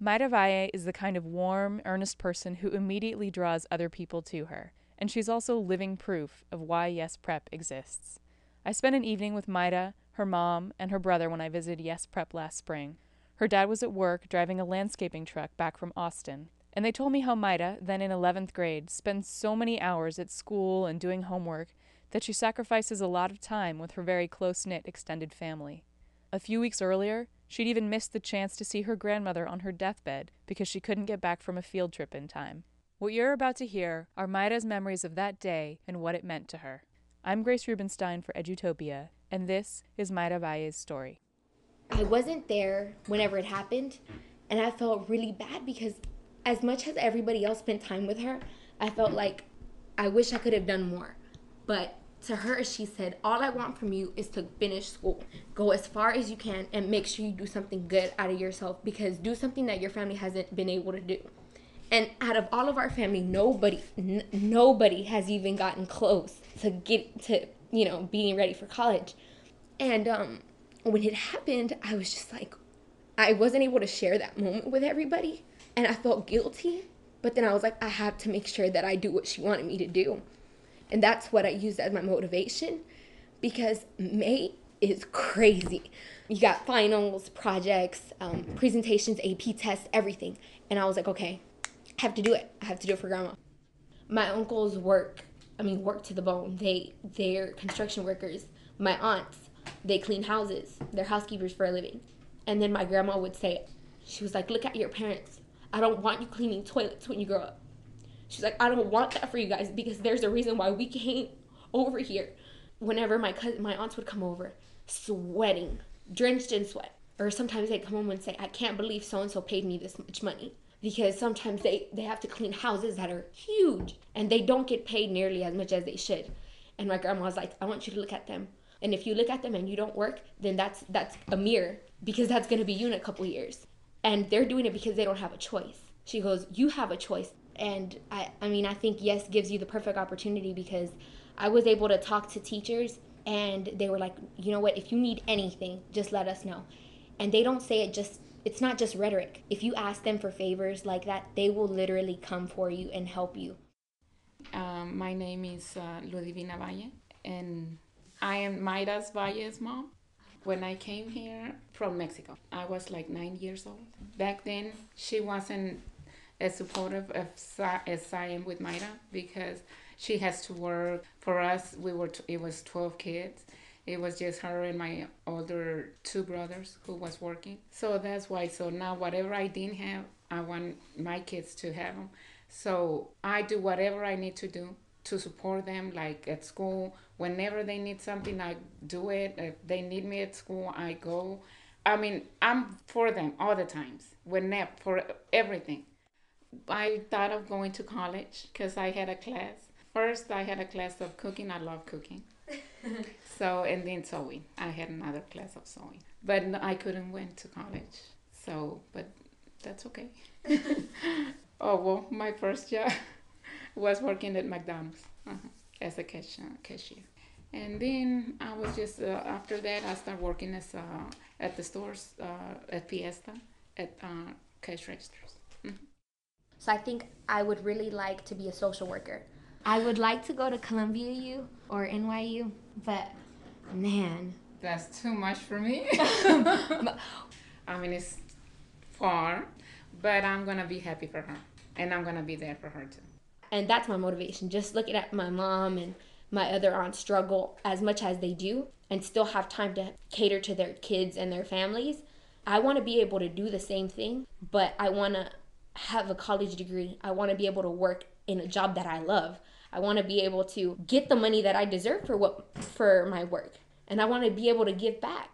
Mayra Valle is the kind of warm, earnest person who immediately draws other people to her, and she's also living proof of why Yes Prep exists. I spent an evening with Mayra, her mom, and her brother when I visited Yes Prep last spring. Her dad was at work driving a landscaping truck back from Austin, and they told me how Mayra, then in 11th grade, spends so many hours at school and doing homework that she sacrifices a lot of time with her very close-knit extended family. A few weeks earlier, she'd even missed the chance to see her grandmother on her deathbed because she couldn't get back from a field trip in time. What you're about to hear are Mayra's memories of that day and what it meant to her. I'm Grace Rubenstein for Edutopia, and this is Mayra Valle's story. I wasn't there whenever it happened, and I felt really bad because as much as everybody else spent time with her, I felt like I wish I could have done more. But to her, she said, all I want from you is to finish school. Go as far as you can and make sure you do something good out of yourself, because do something that your family hasn't been able to do. And out of all of our family, nobody has even gotten close to being ready for college. And when it happened, I was just like, I wasn't able to share that moment with everybody. And I felt guilty. But then I was like, I have to make sure that I do what she wanted me to do. And that's what I used as my motivation, because May is crazy. You got finals, projects, presentations, AP tests, everything. And I was like, okay, I have to do it. I have to do it for grandma. My uncles work to the bone. They're construction workers. My aunts, they clean houses. They're housekeepers for a living. And then my grandma would say, she was like, look at your parents. I don't want you cleaning toilets when you grow up. She's like, I don't want that for you guys, because there's a reason why we came over here. Whenever my aunts would come over, sweating, drenched in sweat. Or sometimes they'd come home and say, I can't believe so-and-so paid me this much money. Because sometimes they have to clean houses that are huge, and they don't get paid nearly as much as they should. And my grandma was like, I want you to look at them. And if you look at them and you don't work, then that's a mirror, because that's going to be you in a couple years. And they're doing it because they don't have a choice. She goes, you have a choice. And I think Yes gives you the perfect opportunity, because I was able to talk to teachers, and they were like, you know what, if you need anything, just let us know. And they don't say it's not just rhetoric. If you ask them for favors like that, they will literally come for you and help you. My name is Ludivina Valle, and I am Mayra Valle's mom. When I came here from Mexico, I was like 9 years old. Back then, she wasn't as supportive as I am with Mayra, because she has to work. For us, it was 12 kids. It was just her and my older 2 brothers who was working. So that's why. So now whatever I didn't have, I want my kids to have them. So I do whatever I need to do to support them, like at school. Whenever they need something, I do it. If they need me at school, I go. I'm for them all the times, for everything. I thought of going to college because I had a class. First, I had a class of cooking. I love cooking. And then sewing. I had another class of sewing. But I couldn't went to college. But that's okay. Oh, well, my first job was working at McDonald's as a cashier. And then I was just, after that, I started working at the stores, at Fiesta, at cash registers. So I think I would really like to be a social worker. I would like to go to Columbia U or NYU, but man. That's too much for me. It's far, but I'm going to be happy for her. And I'm going to be there for her too. And that's my motivation. Just looking at my mom and my other aunts struggle as much as they do and still have time to cater to their kids and their families. I want to be able to do the same thing, but I want to have a college degree. I want to be able to work in a job that I love. I want to be able to get the money that I deserve for my work. And I want to be able to give back.